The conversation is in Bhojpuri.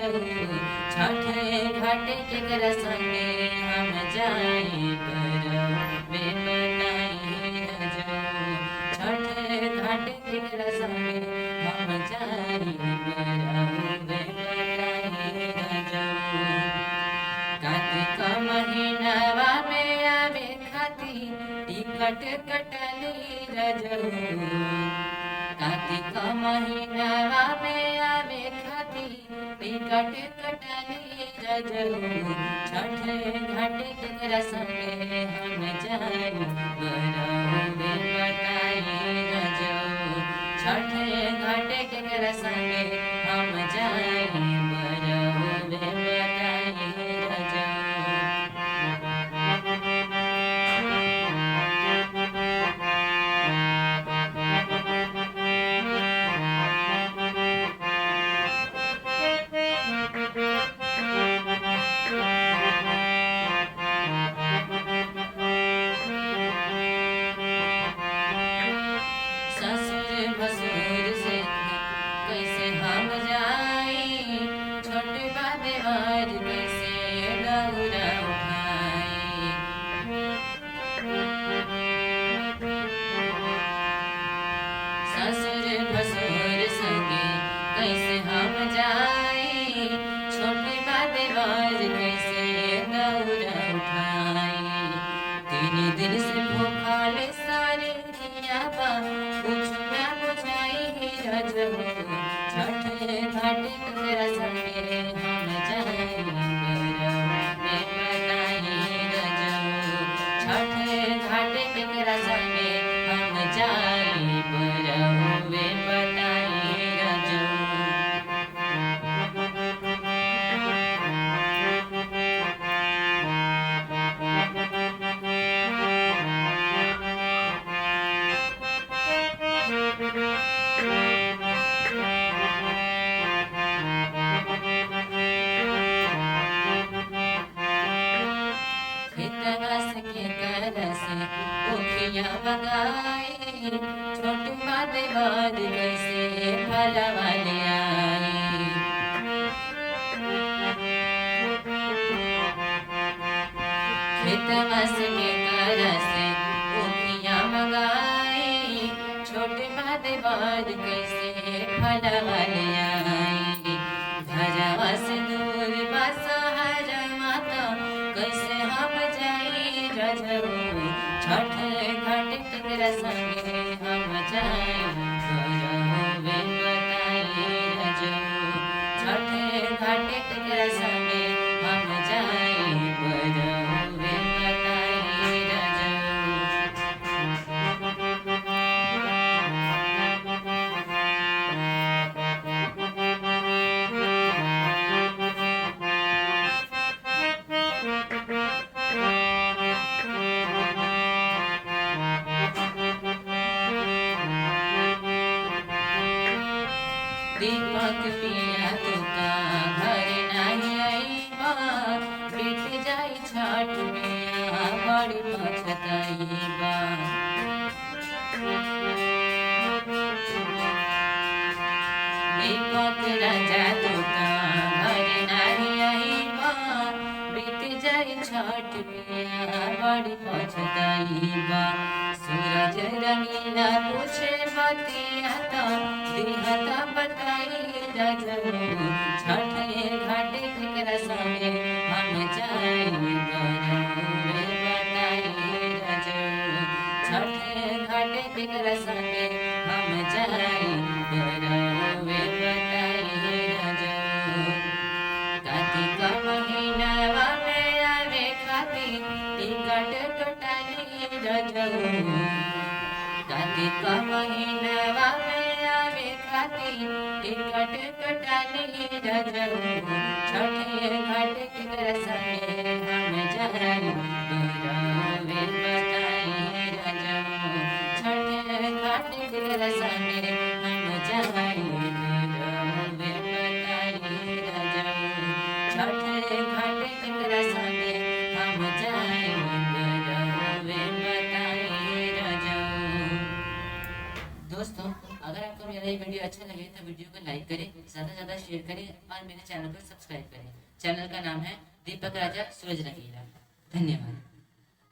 रजऊ छठ घाट केकरा संगे हम जाई बरवे बताई रजऊ छठ घाट केकरा संगे हम जाई बरवे बताई रजऊ कार्तिक महीनवा में आवे खाती टिकट कटली रजऊ कार्तिक महीनवा में आवे खाती टिकट कटली रजऊ छठ घाट केकरा संगे हम जाई बरवे बताई रजऊ छठ घाट केकरा संगे हम जाई बरवे बताई रजऊ ससुर भसुर से कैसे हम जाई छोट बादेवर कैसे दौरा उठाई ससुर भसुर संगे कैसे हम जाई छोट बादेवर कैसे दौरा उठाई 3 दिन से भूखल सारे जियाबा कुछ ना बुझाई रजऊ छठ घाट केकरा संगे हम जाई बरवे बताई रजऊ छठ घाट केकरा संगे हम जाई बरवे बताई रजऊ खेतवास के करस उखिया बगाई छोट बादेवर कैसे फलवा ले आई खेतवास के करस उखिया मंगाई छोट बादेवर कैसे फलवा ले आई घरवा से दूर बसहर माता कैसे हम जाई रजऊ छठ घाट केकरा संगे हम जाई बरवे बताई रजऊ छठ घाट केकरा संगे हम जाई बरवे बताई रजऊ दीपक पिया तुका घर नहीं आईबा बीत जाई छठ मिया बड़ी पछताईबा दीपक राजा तुका घर नहीं आईबा बीत जाई छठ मिया बड़ी पछताईबा सूरज रंगीला पूछे बतिया दिहता बताई रजऊ छठ घाट केकरा संगे हम जाई बरवे बताई रजऊ छठ घाट केकरा संगे हम जाई बरवे बताई रजऊ कार्तिक महीनवा में आवे खाती टिकट कटाली रजऊ कार्तिक महीनवा में आवे खाती टिकट कटाली रजऊ छठ घाट केकरा संगे हम जाई बरवे बताई रजऊ छठ घाट केकरा संगे हम जाई बरवे बताई रजऊ छठ घाट केकरा संगे हम जाई बरवे बताई रजऊ दोस्तों, अगर आपको मेरा ये वीडियो अच्छा लगे तो वीडियो को लाइक करें, ज़्यादा से ज़्यादा शेयर करें और मेरे चैनल को सब्सक्राइब करें। चैनल का नाम है दीपक राजा सूरज रंगीला। धन्यवाद।